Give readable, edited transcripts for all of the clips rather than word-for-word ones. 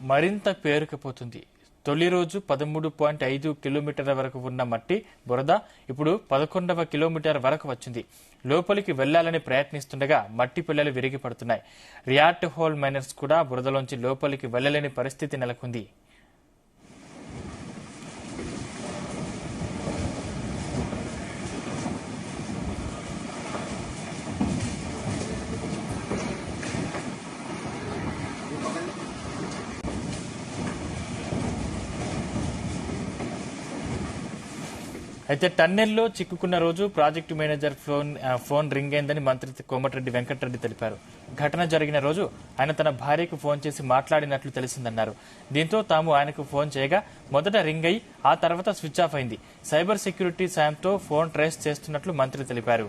మరింత పేరుకుపోతుంది. తొలి రోజు 13.5 కిలోమీటర్ల వరకు ఉన్న మట్టి బురద ఇప్పుడు 11వ కిలోమీటర్ వరకు వచ్చింది. లోపలికి వెళ్లాలని ప్రయత్నిస్తుండగా మట్టి పిల్లలు విరిగి పడుతున్నాయి. రియాట్ హోల్ మైనర్స్ కూడా బురదలోంచి లోపలికి వెళ్లలేని పరిస్థితి నెలకొంది. అయితే టన్నెల్లో చిక్కుకున్న రోజు ప్రాజెక్టు మేనేజర్ ఫోన్ రింగ్ అయిందని మంత్రి కోమటిరెడ్డి వెంకటరెడ్డి తెలిపారు. ఘటన జరిగిన రోజు ఆయన తన భార్యకు ఫోన్ చేసి మాట్లాడినట్లు తెలిసిందన్నారు. దీంతో తాము ఆయనకు ఫోన్ చేయగా మొదట రింగ్ అయి ఆ తర్వాత స్విచ్ ఆఫ్ అయింది. సైబర్ సెక్యూరిటీ సాయంతో ఫోన్ ట్రేస్ చేస్తున్నట్లు మంత్రి తెలిపారు.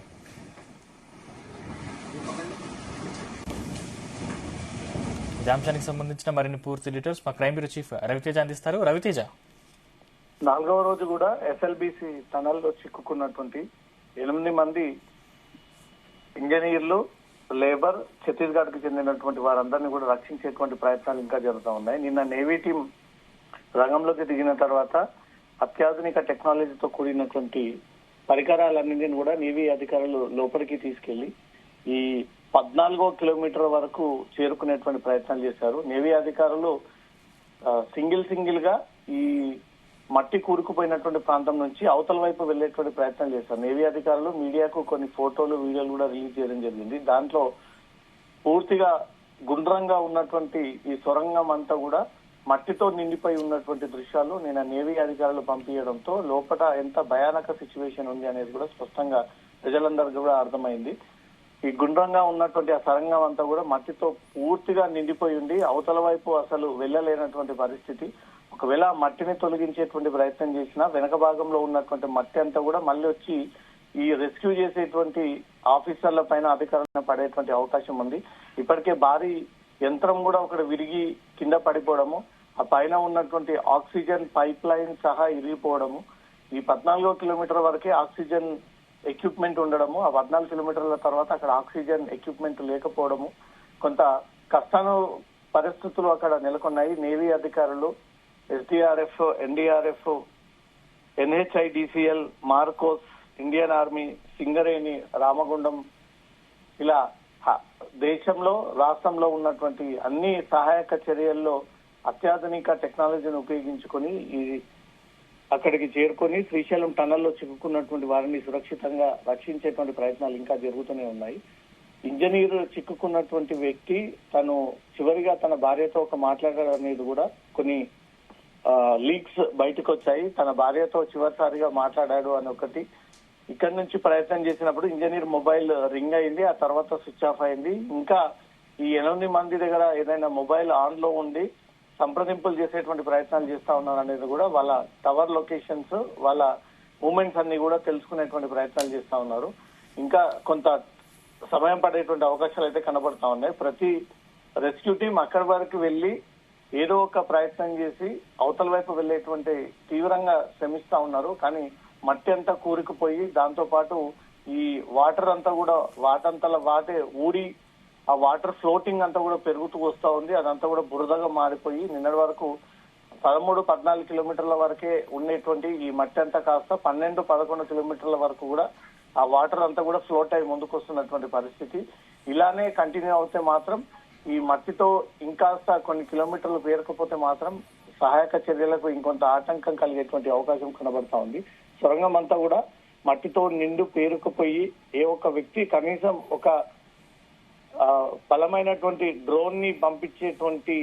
ఈ అంశానికి సంబంధించిన మరిన్ని పూర్తి డీటెయిల్స్ మా క్రైమ్ బ్యూరో చీఫ్ రవితేజ అందిస్తారు. రవితేజ, 4వ రోజు కూడా ఎస్ఎల్బిసి టనల్లో చిక్కుకున్నటువంటి 8 మంది ఇంజనీర్లు, లేబర్, ఛత్తీస్గఢ్ కి చెందినటువంటి వారందరినీ కూడా రక్షించేటువంటి ప్రయత్నాలు ఇంకా జరుగుతూ ఉన్నాయి. నిన్న నేవీ టీం రంగంలోకి దిగిన తర్వాత అత్యాధునిక టెక్నాలజీతో కూడినటువంటి పరికరాలన్నింటినీ కూడా నేవీ అధికారులు లోపలికి తీసుకెళ్లి ఈ 14వ కిలోమీటర్ వరకు చేరుకునేటువంటి ప్రయత్నాలు చేశారు. నేవీ అధికారులు సింగిల్ గా ఈ మట్టి కూరుకుపోయినటువంటి ప్రాంతం నుంచి అవతల వైపు వెళ్లేటువంటి ప్రయత్నం చేశారు. నేవీ అధికారులు మీడియాకు కొన్ని ఫోటోలు, వీడియోలు కూడా రిలీజ్ చేయడం జరిగింది. దాంట్లో పూర్తిగా గుండ్రంగా ఉన్నటువంటి ఈ సొరంగం అంతా కూడా మట్టితో నిండిపోయి ఉన్నటువంటి దృశ్యాలు నిన్న నేవీ అధికారులు పంపించడంతో లోపల ఎంత భయానక సిచ్యువేషన్ ఉంది అనేది కూడా స్పష్టంగా ప్రజలందరికీ కూడా అర్థమైంది. ఈ గుండ్రంగా ఉన్నటువంటి ఆ సొరంగం అంతా కూడా మట్టితో పూర్తిగా నిండిపోయి ఉండి అవతల వైపు అసలు వెళ్లలేనటువంటి పరిస్థితి. ఒకవేళ మట్టిని తొలగించేటువంటి ప్రయత్నం చేసినా వెనక భాగంలో ఉన్నటువంటి మట్టి అంతా కూడా మళ్ళీ వచ్చి ఈ రెస్క్యూ చేసేటువంటి ఆఫీసర్ల పైన అధికారులను పడేటువంటి అవకాశం ఉంది. ఇప్పటికే భారీ యంత్రం కూడా ఒకటి విరిగి కింద పడిపోవడము, ఆ పైన ఉన్నటువంటి ఆక్సిజన్ పైప్ లైన్ సహా ఇరిగిపోవడము, ఈ 14వ కిలోమీటర్ వరకే ఆక్సిజన్ ఎక్విప్మెంట్ ఉండడము, ఆ 14 కిలోమీటర్ల తర్వాత అక్కడ ఆక్సిజన్ ఎక్విప్మెంట్ లేకపోవడము, కొంత కష్టాలు పరిస్థితులు అక్కడ నెలకొన్నాయి. నేవీ అధికారులు, SDRF, NDRF, NHIDCL, Marcos, Indian army, Singareni, Ramagundam ఇలా దేశంలో, రాష్ట్రంలో ఉన్నటువంటి అన్ని సహాయక చర్యల్లో అత్యాధునిక టెక్నాలజీని ఉపయోగించుకొని ఈ అక్కడికి చేరుకొని శ్రీశైలం టనల్లో చిక్కుకున్నటువంటి వారిని సురక్షితంగా రక్షించేటువంటి ప్రయత్నాలు ఇంకా జరుగుతూనే ఉన్నాయి. ఇంజనీర్ చిక్కుకున్నటువంటి వ్యక్తి తను చివరిగా తన భార్యతో ఒక మాట్లాడడం అనేది కూడా కొన్ని లీక్స్ బయటకు వచ్చాయి. తన భార్యతో చివరిసారిగా మాట్లాడాడు అని ఒకటి. ఇక్కడి నుంచి ప్రయత్నం చేసినప్పుడు ఇంజనీర్ మొబైల్ రింగ్ అయింది, ఆ తర్వాత స్విచ్ ఆఫ్ అయింది. ఇంకా ఈ 8 మంది దగ్గర ఏదైనా మొబైల్ ఆన్ లో ఉండి సంప్రదింపులు చేసేటువంటి ప్రయత్నాలు చేస్తా ఉన్నారు అనేది కూడా వాళ్ళ టవర్ లొకేషన్స్, వాళ్ళ మూమెంట్స్ అన్ని కూడా తెలుసుకునేటువంటి ప్రయత్నాలు చేస్తా ఉన్నారు. ఇంకా కొంత సమయం పడేటువంటి అవకాశాలు అయితే కనబడతా ఉన్నాయి. ప్రతి రెస్క్యూ టీం అక్కడి వరకు వెళ్లి ఏదో ఒక ప్రయత్నం చేసి అవతల వైపు వెళ్లేటువంటి తీవ్రంగా శ్రమిస్తా ఉన్నారు. కానీ మట్టి అంతా కూరుకుపోయి దాంతో పాటు ఈ వాటర్ అంతా కూడా వాటంతల వాటే ఊడి ఆ వాటర్ ఫ్లోటింగ్ అంతా కూడా పెరుగుతూ వస్తా ఉంది. అదంతా కూడా బురదగా మారిపోయి నిన్నటి వరకు 13-14 కిలోమీటర్ల వరకే ఉండేటువంటి ఈ మట్టి అంతా కాస్త 12-11 కిలోమీటర్ల వరకు కూడా ఆ వాటర్ అంతా కూడా ఫ్లోట్ అయి ముందుకు వస్తున్నటువంటి పరిస్థితి. ఇలానే కంటిన్యూ అవుతే మాత్రం ఈ మట్టితో ఇంకాస్త కొన్ని కిలోమీటర్లు పేరుకపోతే మాత్రం సహాయక చర్యలకు ఇంకొంత ఆటంకం కలిగేటువంటి అవకాశం కనబడతా ఉంది. సొరంగం అంతా కూడా మట్టితో నిండు పేరుకుపోయి ఏ ఒక్క వ్యక్తి కనీసం ఒక బలమైనటువంటి డ్రోన్ ని పంపించేటువంటి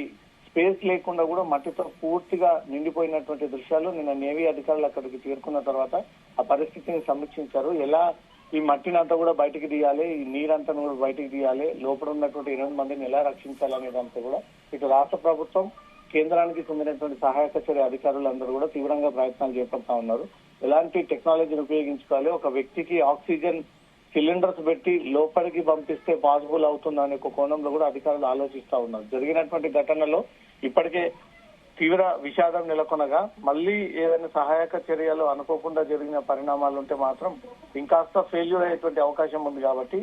స్పేస్ లేకుండా కూడా మట్టితో పూర్తిగా నిండిపోయినటువంటి దృశ్యాలు నిన్న నేవీ అధికారులు అక్కడికి చేరుకున్న తర్వాత ఆ పరిస్థితిని సమీక్షించారు. ఎలా ఈ మట్టిని అంతా కూడా బయటికి తీయాలి, ఈ నీరంతా కూడా బయటికి తీయాలి, లోపల ఉన్నటువంటి 8 మందిని ఎలా రక్షించాలనే దాంతో కూడా ఇటు రాష్ట్ర ప్రభుత్వం, కేంద్రానికి చెందినటువంటి సహాయక చర్య అధికారులందరూ కూడా తీవ్రంగా ప్రయత్నాలు చేపడతా ఉన్నారు. ఎలాంటి టెక్నాలజీని ఉపయోగించుకోవాలి, ఒక వ్యక్తికి ఆక్సిజన్ సిలిండర్స్ పెట్టి లోపలికి పంపిస్తే పాసిబుల్ అవుతుందనే ఒక కోణంలో కూడా అధికారులు ఆలోచిస్తా ఉన్నారు. జరిగినటువంటి ఘటనలో ఇప్పటికే తీవ్ర విషాదం నెలకొనగా మళ్ళీ ఏదైనా సహాయక చర్యలు అనుకోకుండా జరిగిన పరిణామాలు ఉంటే మాత్రం ఇంకాస్త ఫెయిల్యూర్ అయ్యేటువంటి అవకాశం ఉంది. కాబట్టి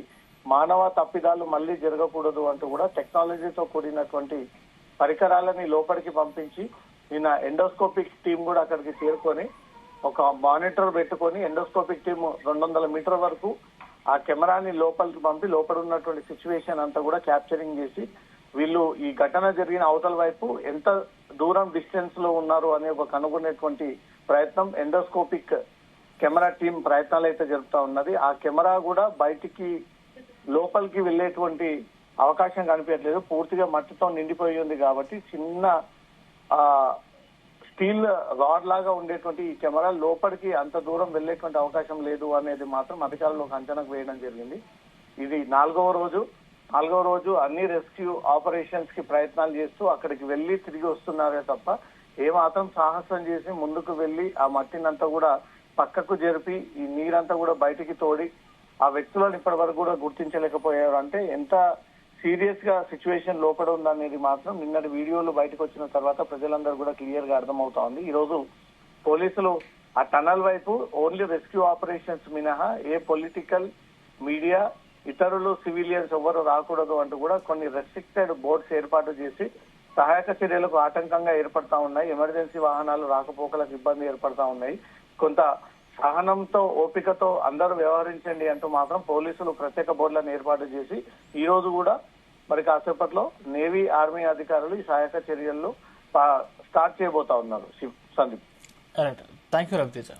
మానవ తప్పిదాలు మళ్ళీ జరగకూడదు అంటూ కూడా టెక్నాలజీతో కూడినటువంటి పరికరాలని లోపలికి పంపించి నిన్న ఎండోస్కోపిక్ టీం కూడా అక్కడికి చేరుకొని ఒక మానిటర్ పెట్టుకొని ఎండోస్కోపిక్ టీం 200 మీటర్ వరకు ఆ కెమెరాని లోపలికి పంపి లోపల ఉన్నటువంటి సిచ్యువేషన్ అంతా కూడా క్యాప్చరింగ్ చేసి వీళ్ళు ఈ ఘటన జరిగిన అవతల వైపు ఎంత దూరం డిస్టెన్స్ లో ఉన్నారు అనే ఒక కనుగొనేటువంటి ప్రయత్నం ఎండోస్కోపిక్ కెమెరా టీం ప్రయత్నాలు అయితే జరుపుతా ఉన్నది. ఆ కెమెరా కూడా బయటికి లోపలికి వెళ్లేటువంటి అవకాశం కనిపించట్లేదు, పూర్తిగా మట్టితో నిండిపోయి ఉంది కాబట్టి చిన్న స్టీల్ రాడ్ లాగా ఉండేటువంటి ఈ కెమెరా లోపలికి అంత దూరం వెళ్లేటువంటి అవకాశం లేదు అనేది మాత్రం అధికారులు ఒక అంచనాకు వేయడం జరిగింది. ఇది నాలుగవ రోజు అన్ని రెస్క్యూ ఆపరేషన్స్ కి ప్రయత్నాలు చేస్తూ అక్కడికి వెళ్లి తిరిగి వస్తున్నారే తప్ప ఏమాత్రం సాహసం చేసి ముందుకు వెళ్లి ఆ మట్టినంతా కూడా పక్కకు జరిపి ఈ నీరంతా కూడా బయటికి తోడి ఆ వ్యక్తులను ఇప్పటి వరకు కూడా గుర్తించలేకపోయారు. అంటే ఎంత సీరియస్ గా సిచ్యువేషన్ లోపల ఉందనేది మాత్రం నిన్నటి వీడియోలు బయటకు వచ్చిన తర్వాత ప్రజలందరూ కూడా క్లియర్ గా అర్థమవుతా ఉంది. ఈ రోజు పోలీసులు ఆ టనల్ వైపు ఓన్లీ రెస్క్యూ ఆపరేషన్స్ మినహా ఏ పొలిటికల్, మీడియా, ఇతరులు, సివిలియన్స్ ఎవరు రాకూడదు అంటూ కూడా కొన్ని రెస్ట్రిక్టెడ్ బోర్డ్స్ ఏర్పాటు చేసి సహాయక చర్యలకు ఆటంకంగా ఏర్పడతా ఉన్నాయి. ఎమర్జెన్సీ వాహనాలు రాకపోకలకు ఇబ్బంది ఏర్పడతా ఉన్నాయి. కొంత సహనంతో, ఓపికతో అందరూ వ్యవహరించండి అంటూ మాత్రం పోలీసులు ప్రత్యేక బోర్డులను ఏర్పాటు చేసి ఈ రోజు కూడా మరి కాసేపట్లో నేవీ, ఆర్మీ అధికారులు ఈ సహాయక చర్యల్లో స్టార్ట్ చేయబోతా ఉన్నారు. Sandeep, thank you Raviteja.